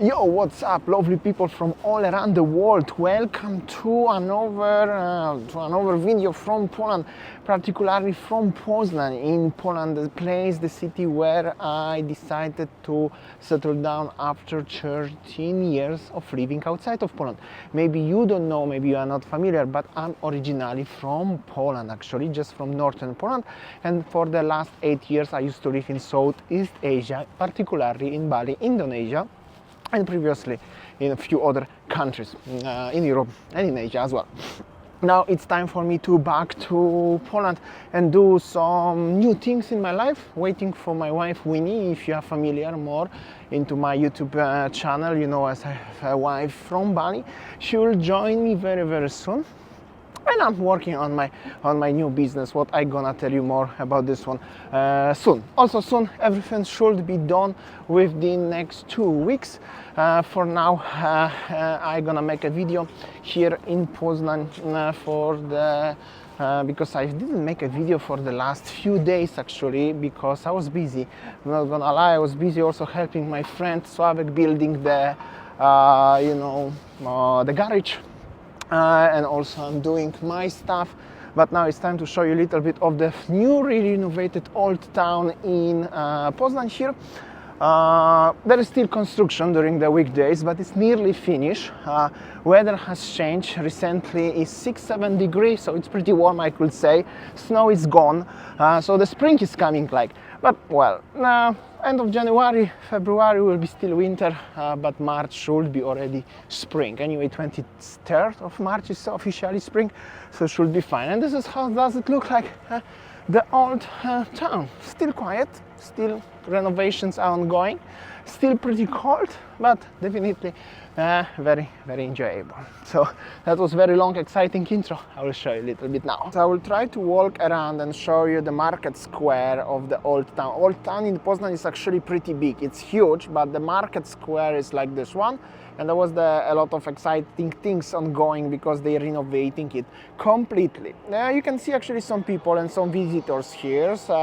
Yo, what's up, lovely people from all around the world? Welcome to another video from Poland, particularly from Poznan in Poland, the place, the city where I decided to settle down after 13 years of living outside of Poland. Maybe you don't know, maybe you are not familiar, but I'm originally from Poland, actually, just from northern Poland. And for the last 8 years, I used to live in Southeast Asia, particularly in Bali, Indonesia, and previously in a few other countries in Europe and in Asia as well. Now it's time for me to back to Poland and do some new things in my life, waiting for my wife Winnie. If you are familiar more into my YouTube channel, you know, as I have a wife from Bali. She will join me very soon. And I'm working on my new business, what I'm gonna tell you more about this one soon. Also soon, everything should be done within next 2 weeks. For now, I'm gonna make a video here in Poznan for the because I didn't make a video for the last few days, actually, because I was busy. I'm not gonna lie, I was busy also helping my friend Sławek building the the garage. And also I'm doing my stuff, but now it's time to show you a little bit of the newly renovated old town in Poznań here. There is still construction during the weekdays, but it's nearly finished. Weather has changed recently. It's 6-7 degrees, so it's pretty warm, I could say. Snow is gone, so the spring is coming, but well, end of January, February will be still winter, but March should be already spring. Anyway, 23rd of March is officially spring, so it should be fine. And this is how does it look like, the old town. Still quiet, still renovations are ongoing, still pretty cold, but definitely very enjoyable. So that was very long, exciting intro. I will show you a little bit now. So I will try to walk around and show you the market square of the old town. Old town in Poznan is actually pretty big. It's huge, but the market square is like this one. And there was a lot of exciting things ongoing because they're renovating it completely. You can see actually some people and some visitors here. So,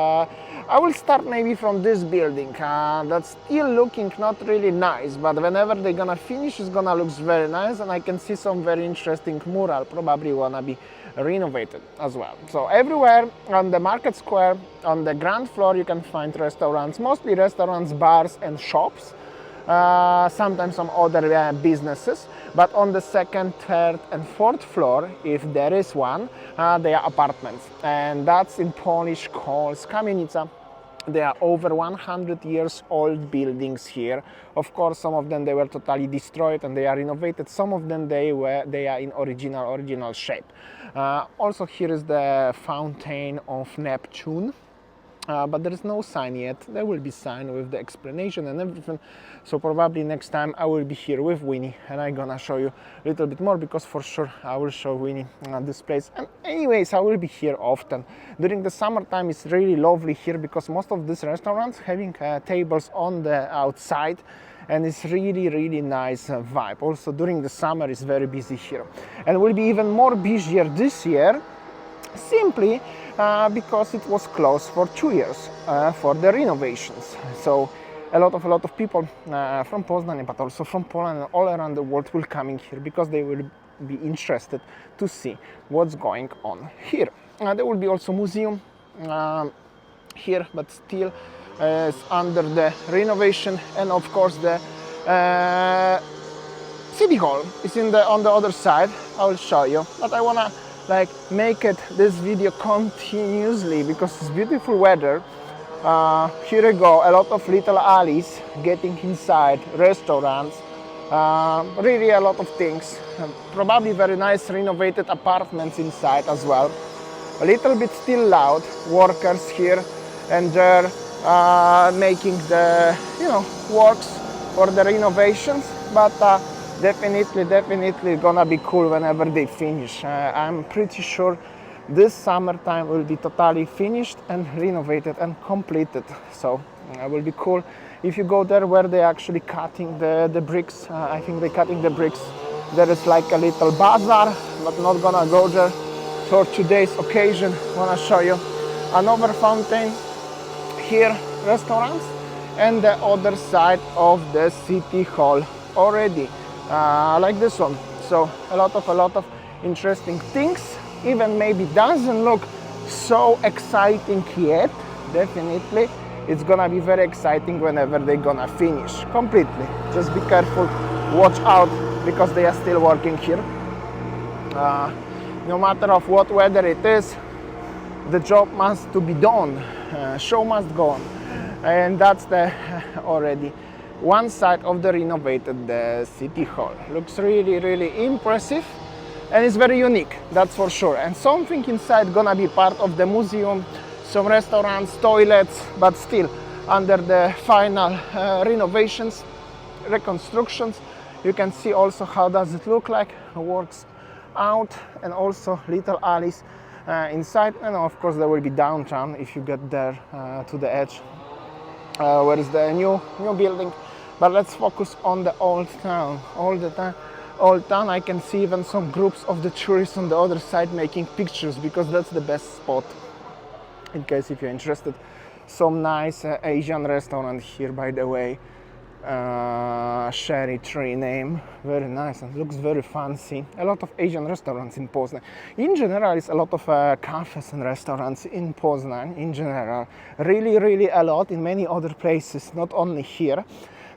I will start maybe from this building. That's still looking not really nice, but whenever they're gonna finish, it's gonna look very nice. And I can see some very interesting mural, probably wanna be renovated as well. So everywhere on the market square, on the ground floor, you can find restaurants, mostly restaurants, bars and shops. Sometimes some other businesses, but on the second, third and fourth floor, if there is one, they are apartments, and that's in Polish called kamienica. They are over 100 years old buildings here. Of course, some of them they were totally destroyed and they are renovated. Some of them they are in original shape. Also, here is the fountain of Neptune. But there is no sign yet. There will be sign with the explanation and everything. So probably next time I will be here with Winnie and I'm gonna show you a little bit more, because for sure I will show Winnie this place. And anyways, I will be here often. During the summertime it's really lovely here because most of these restaurants having tables on the outside, and it's really nice vibe. Also during the summer it's very busy here, and will be even more busier this year, simply because it was closed for 2 years for the renovations. So a lot of people from Poznań, but also from Poland and all around the world will coming here because they will be interested to see what's going on here. There will be also museum here, but still it's under the renovation, and of course the city hall is on the other side. I will show you, but I wanna make this video continuously because it's beautiful weather. Here we go, a lot of little alleys getting inside, restaurants, really a lot of things. Probably very nice renovated apartments inside as well. A little bit still loud, workers here and there making the works for the renovations, but definitely gonna be cool whenever they finish. I'm pretty sure this summertime will be totally finished and renovated and completed. So it will be cool if you go there where they actually cutting the bricks. I think they're cutting the bricks. There is like a little bazaar, but not gonna go there for today's occasion. Wanna show you another fountain here, restaurants, and the other side of the city hall already like this one. So a lot of interesting things. Even maybe doesn't look so exciting yet. Definitely it's gonna be very exciting whenever they're gonna finish completely. Just be careful, watch out, because they are still working here. No matter of what weather it is, the job must to be done, show must go on. And that's the already one side of the renovated city hall. Looks really impressive, and it's very unique, that's for sure. And something inside gonna be part of the museum, some restaurants, toilets, but still under the final renovations, reconstructions. You can see also how does it look like, works out, and also little alleys inside. And of course there will be downtown if you get there to the edge where is the new building. But let's focus on the old town. Old town, I can see even some groups of the tourists on the other side making pictures, because that's the best spot, in case if you're interested. Some nice Asian restaurant here, by the way, Cherry Tree name, very nice and looks very fancy. A lot of Asian restaurants in Poznan. In general, it's a lot of cafes and restaurants in Poznan. In general, really a lot in many other places, not only here.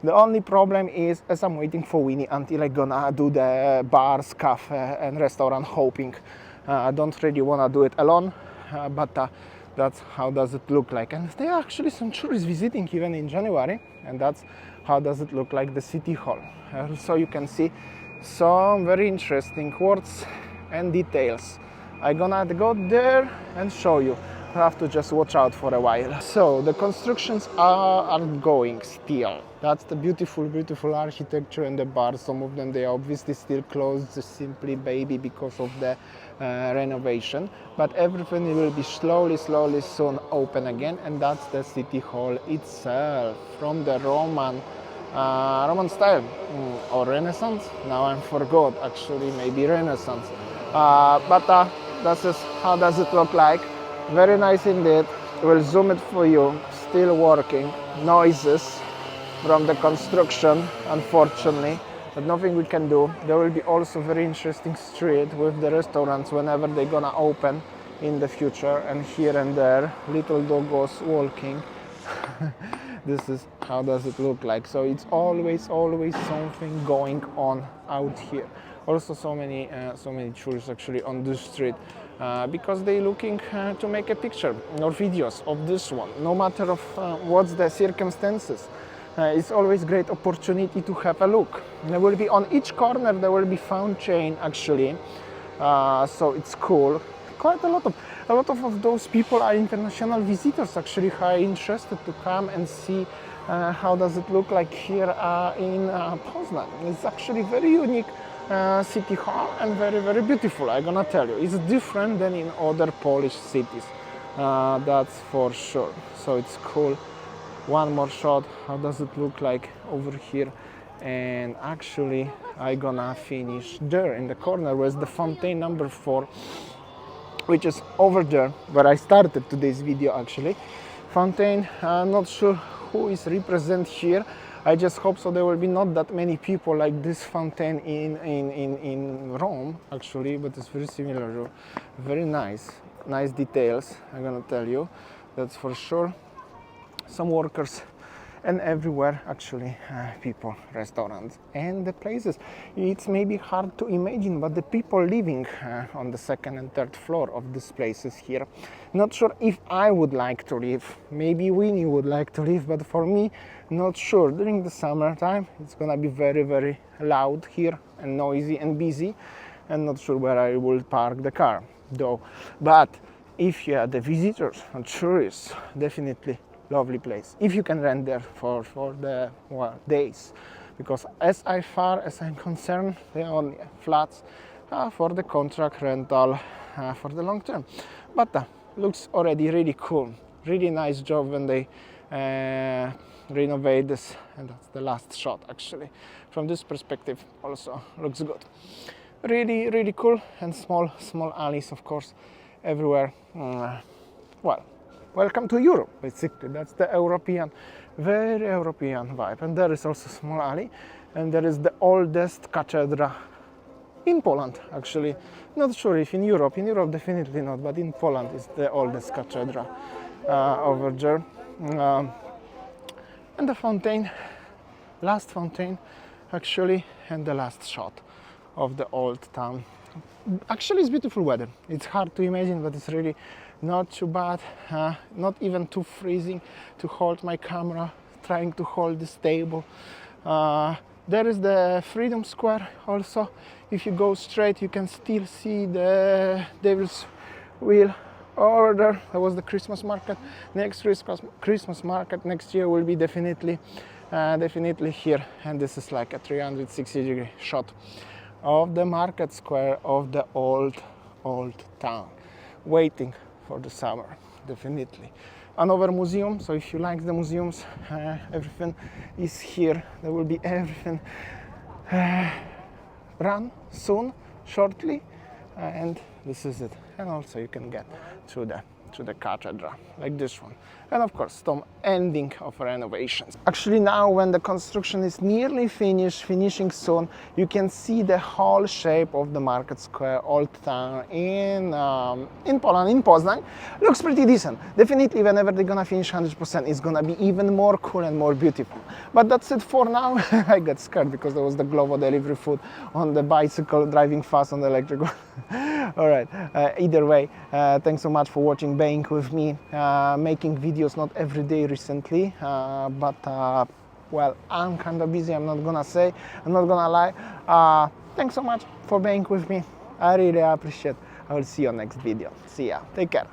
The only problem is, as I'm waiting for Winnie until I'm gonna do the bars, cafe and restaurant hopping. I don't really wanna do it alone, but that's how does it look like. And there are actually some tourists visiting even in January, and that's how does it look like the city hall. So you can see some very interesting words and details. I'm gonna go there and show you. I have to just watch out for a while. So the constructions are ongoing still. That's the beautiful architecture and the bars. Some of them, they are obviously still closed, simply maybe because of the renovation. But everything will be slowly soon open again. And that's the city hall itself, from the Roman style or Renaissance. Now I forgot, actually, maybe Renaissance. But that's just how does it look like. Very nice indeed. We'll zoom it for you. Still working. Noises from the construction, unfortunately, but nothing we can do. There will be also very interesting street with the restaurants whenever they're gonna open in the future, and here and there little doggos walking. This is how does it look like. So it's always something going on out here. Also so many tourists actually on this street, because they're looking to make a picture or videos of this one, no matter of what's the circumstances. It's always great opportunity to have a look. There will be on each corner, there will be fountain actually, so it's cool. Quite a lot of those people are international visitors actually, who are interested to come and see how does it look like here in Poznan. It's actually very unique city hall and very beautiful, I'm gonna tell you. It's different than in other Polish cities, that's for sure. So it's cool. One more shot, how does it look like over here. And actually I'm gonna finish there in the corner where's the fountain number 4, which is over there where I started today's video actually. Fountain, I'm not sure who is represent here. I just hope so there will be not that many people like this fountain in Rome actually, but it's very similar. Very nice details, I'm gonna tell you, that's for sure. Some workers and everywhere actually people, restaurants and the places. It's maybe hard to imagine, but the people living on the second and third floor of these places here, not sure if I would like to live. Maybe Winnie would like to live, but for me, not sure. During the summertime it's gonna be very loud here and noisy and busy, and not sure where I will park the car though. But if you are the visitors and tourists, definitely lovely place if you can rent there for the days, because as far as I'm concerned, they are only flats for the contract rental for the long term. But looks already really cool, really nice job when they renovate this, and that's the last shot actually. From this perspective also looks good. Really cool, and small alleys of course everywhere. Well, welcome to Europe, basically. That's the European, very European vibe. And there is also a small alley. and there is the oldest cathedral in Poland, actually. Not sure if in Europe definitely not, but in Poland is the oldest cathedral over there. And the fountain, last fountain actually, and the last shot of the old town. Actually, it's beautiful weather. It's hard to imagine, but it's really not too bad, not even too freezing to hold my camera, trying to hold this table. There is the Freedom Square also. If you go straight, you can still see the Devil's Wheel over there. That was the Christmas market. Next Christmas market next year will be definitely here. And this is like a 360-degree shot of the market square of the old town, waiting for the summer, definitely. Another museum, so if you like the museums, everything is here. There will be everything run soon, shortly, and this is it. And also you can get through the cathedral, like this one. And of course, some ending of renovations. Actually, now when the construction is nearly finishing soon, you can see the whole shape of the market square, old town in Poland, in Poznań. Looks pretty decent. Definitely, whenever they're gonna finish 100%, it's gonna be even more cool and more beautiful. But that's it for now. I got scared because there was the Glovo delivery food on the bicycle, driving fast on the electric one. All right, either way, thanks so much for watching, being with me, making videos not every day recently, but well, I'm kind of busy, I'm not gonna lie. Thanks so much for being with me. I really appreciate it. I will see you on next video. See ya. Take care.